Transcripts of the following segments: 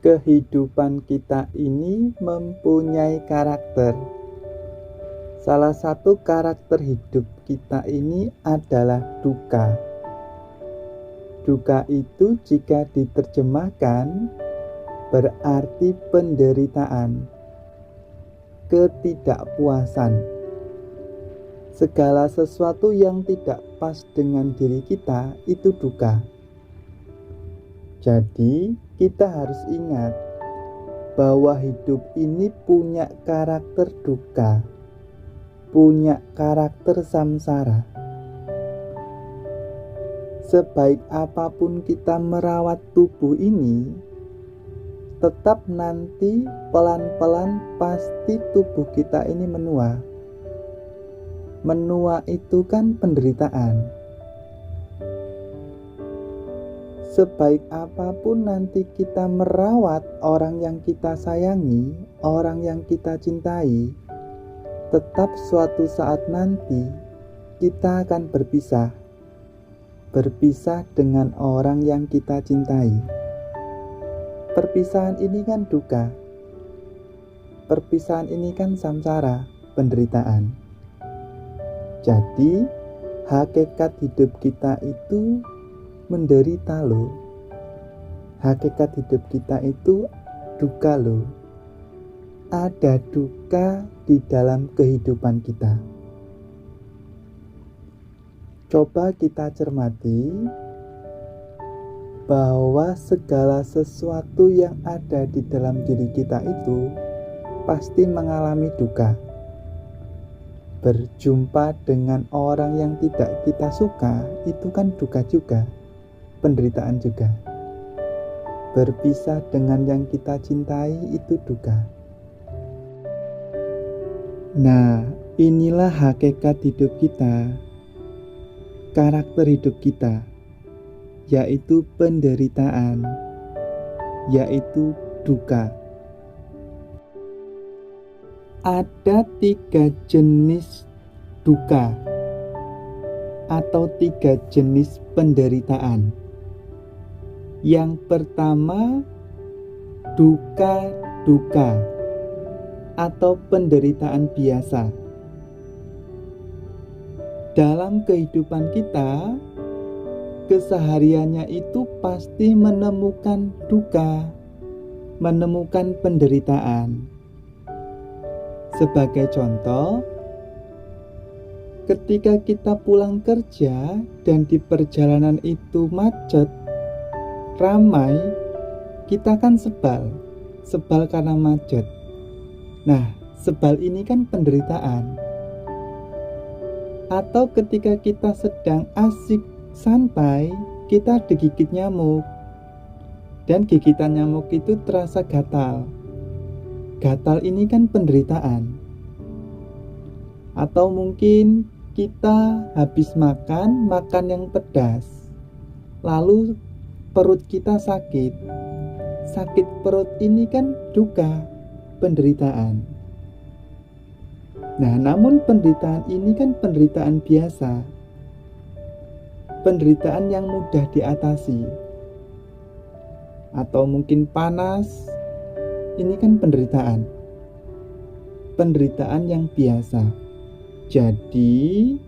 Kehidupan kita ini mempunyai karakter. Salah satu karakter hidup kita ini adalah duka. Duka itu jika diterjemahkan berarti penderitaan, ketidakpuasan. Segala sesuatu yang tidak pas dengan diri kita itu duka. Jadi kita harus ingat bahwa hidup ini punya karakter duka, punya karakter samsara. Sebaik apapun kita merawat tubuh ini, tetap nanti pelan-pelan pasti tubuh kita ini menua. Menua itu kan penderitaan. Sebaik apapun nanti kita merawat orang yang kita sayangi, orang yang kita cintai, tetap suatu saat nanti kita akan berpisah. Berpisah dengan orang yang kita cintai. Perpisahan ini kan duka. Perpisahan ini kan samsara, penderitaan. Jadi, hakikat hidup kita itu menderita loh. Hakikat hidup kita itu duka loh. Ada duka di dalam kehidupan kita. Coba kita cermati bahwa segala sesuatu yang ada di dalam diri kita itu pasti mengalami duka. Berjumpa dengan orang yang tidak kita suka itu kan duka juga, penderitaan juga. Berpisah dengan yang kita cintai itu duka. Nah, inilah hakikat hidup kita, karakter hidup kita, yaitu penderitaan, yaitu duka. Ada 3 jenis duka atau 3 jenis penderitaan. Yang pertama, duka atau penderitaan biasa. Dalam kehidupan kita, kesehariannya itu pasti menemukan duka, menemukan penderitaan. Sebagai contoh, ketika kita pulang kerja dan di perjalanan itu macet, ramai, kita kan sebal karena macet. Nah, sebal ini kan penderitaan. Atau ketika kita sedang asik santai, kita digigit nyamuk. Dan gigitan nyamuk itu terasa gatal. Gatal ini kan penderitaan. Atau mungkin kita habis makan yang pedas, lalu perut kita sakit. Sakit perut ini kan duka, penderitaan. Nah, namun penderitaan ini kan penderitaan biasa. Penderitaan yang mudah diatasi. Atau mungkin panas, ini kan penderitaan. Penderitaan yang biasa. Jadi,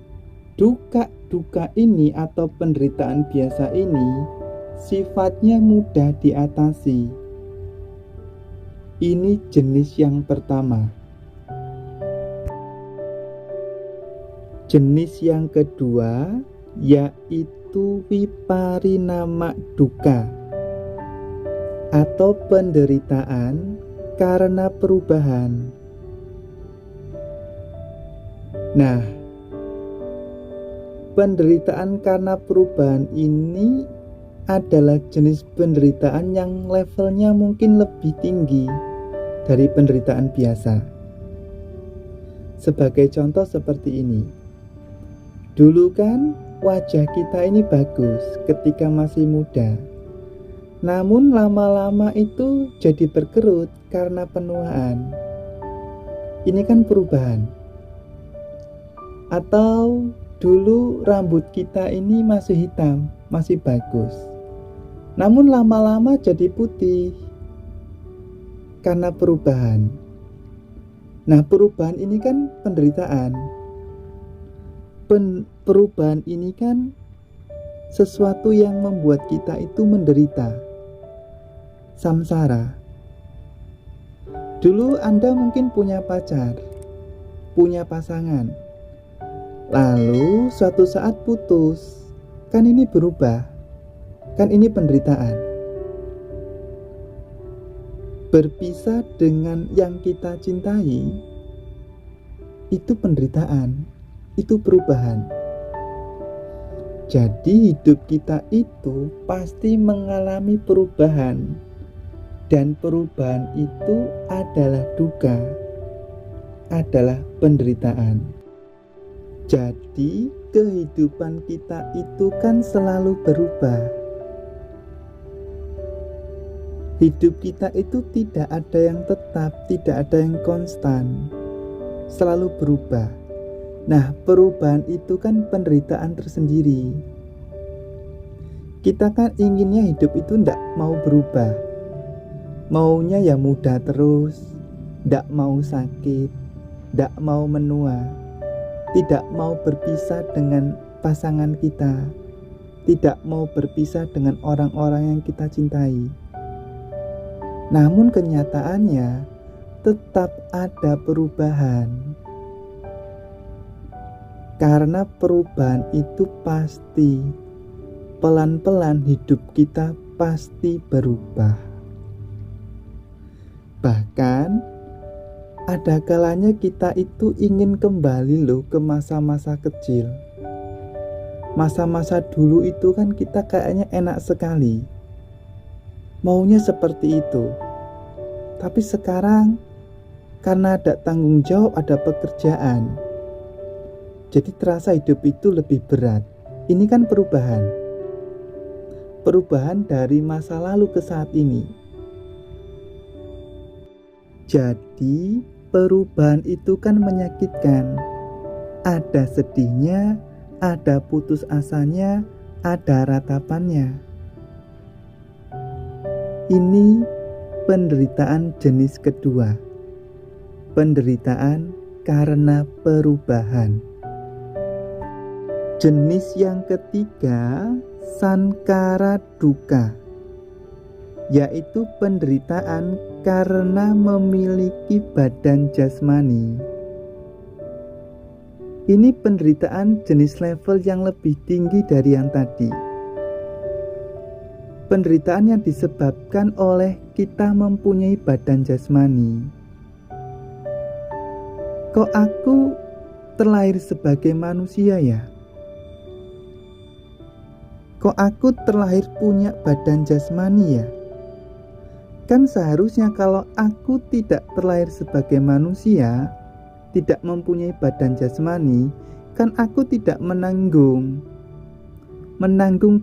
duka ini atau penderitaan biasa ini sifatnya mudah diatasi. Ini jenis yang pertama. Jenis yang kedua yaitu viparinama duka atau penderitaan karena perubahan. Nah, penderitaan karena perubahan ini adalah jenis penderitaan yang levelnya mungkin lebih tinggi dari penderitaan biasa. Sebagai contoh seperti ini. Dulu kan wajah kita ini bagus ketika masih muda. Namun lama-lama itu jadi berkerut karena penuaan. Ini kan perubahan. Atau dulu rambut kita ini masih hitam, masih bagus. Namun lama-lama jadi putih. karena perubahan. Nah, perubahan ini kan penderitaan. Perubahan ini kan sesuatu yang membuat kita itu menderita, samsara. Dulu Anda mungkin punya pacar, punya pasangan, lalu suatu saat putus. Kan ini berubah, kan ini penderitaan. Berpisah dengan yang kita cintai itu penderitaan, itu perubahan. Jadi hidup kita itu pasti mengalami perubahan, dan perubahan itu adalah duka, adalah penderitaan. Jadi kehidupan kita itu kan selalu berubah. Hidup kita itu tidak ada yang tetap, tidak ada yang konstan, selalu berubah. Nah, perubahan itu kan penderitaan tersendiri. Kita kan inginnya hidup itu tidak mau berubah, maunya ya muda terus, tidak mau sakit, tidak mau menua, tidak mau berpisah dengan pasangan kita, tidak mau berpisah dengan orang-orang yang kita cintai. Namun kenyataannya tetap ada perubahan. Karena perubahan itu pasti, pelan-pelan hidup kita pasti berubah. Bahkan ada kalanya kita itu ingin kembali loh ke masa-masa kecil. Masa-masa dulu itu kan kita kayaknya enak sekali, maunya seperti itu. Tapi sekarang karena ada tanggung jawab, ada pekerjaan, jadi terasa hidup itu lebih berat. Ini kan perubahan. Perubahan dari masa lalu ke saat ini. Jadi perubahan itu kan menyakitkan. Ada sedihnya, ada putus asanya, ada ratapannya. Ini penderitaan jenis kedua. Penderitaan karena perubahan. Jenis yang ketiga, sankara duka, yaitu penderitaan karena memiliki badan jasmani. Ini penderitaan jenis level yang lebih tinggi dari yang tadi. Penderitaan yang disebabkan oleh kita mempunyai badan jasmani. Kok aku terlahir sebagai manusia ya? Kok aku terlahir punya badan jasmani ya? Kan seharusnya kalau aku tidak terlahir sebagai manusia, tidak mempunyai badan jasmani, kan aku tidak menanggung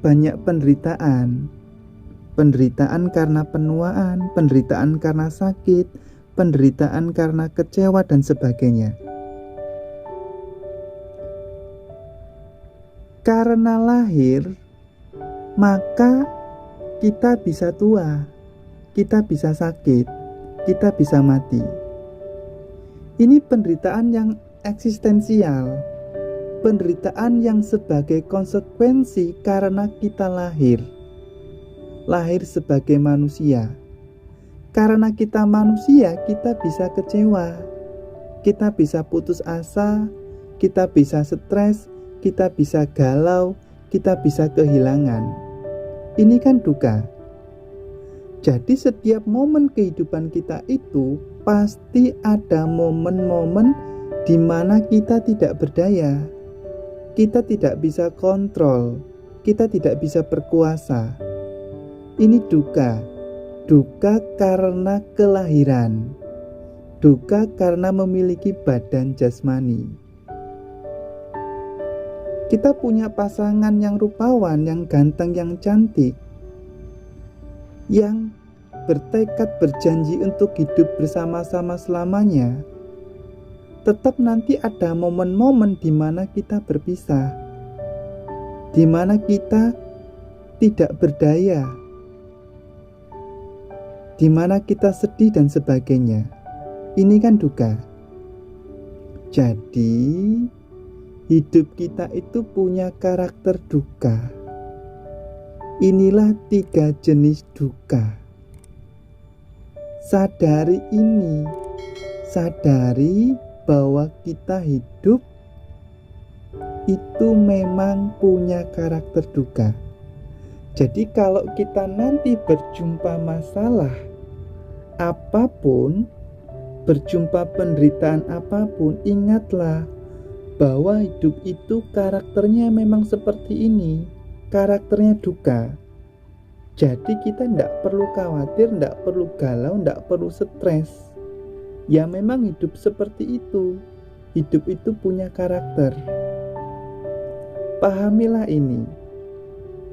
banyak penderitaan. Penderitaan karena penuaan, penderitaan karena sakit, penderitaan karena kecewa dan sebagainya. Karena lahir, maka kita bisa tua, kita bisa sakit, kita bisa mati. Ini penderitaan yang eksistensial, penderitaan yang sebagai konsekuensi karena kita lahir sebagai manusia. Karena kita manusia, kita bisa kecewa, kita bisa putus asa, kita bisa stres, kita bisa galau, kita bisa kehilangan. Ini kan duka. Jadi setiap momen kehidupan kita itu pasti ada momen-momen di mana kita tidak berdaya, kita tidak bisa kontrol, kita tidak bisa berkuasa. Ini duka. Duka karena kelahiran, duka karena memiliki badan jasmani. Kita punya pasangan yang rupawan, yang ganteng, yang cantik, yang bertekad berjanji untuk hidup bersama-sama selamanya. Tetap nanti ada momen-momen di mana kita berpisah, di mana kita tidak berdaya. di mana kita sedih dan sebagainya. Ini kan duka. Jadi, hidup kita itu punya karakter duka. Inilah 3 jenis duka. Sadari ini, sadari bahwa kita hidup itu memang punya karakter duka. Jadi kalau kita nanti berjumpa masalah apapun, berjumpa penderitaan apapun, ingatlah bahwa hidup itu karakternya memang seperti ini, karakternya duka. Jadi kita tidak perlu khawatir, tidak perlu galau, tidak perlu stres. Ya memang hidup seperti itu. Hidup itu punya karakter. Pahamilah ini.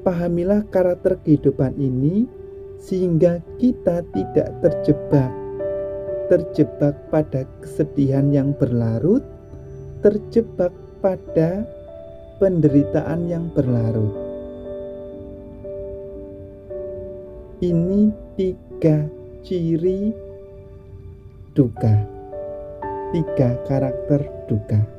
Pahamilah karakter kehidupan ini sehingga kita tidak terjebak pada kesedihan yang berlarut, terjebak pada penderitaan yang berlarut. Ini 3 ciri duka, 3 karakter duka.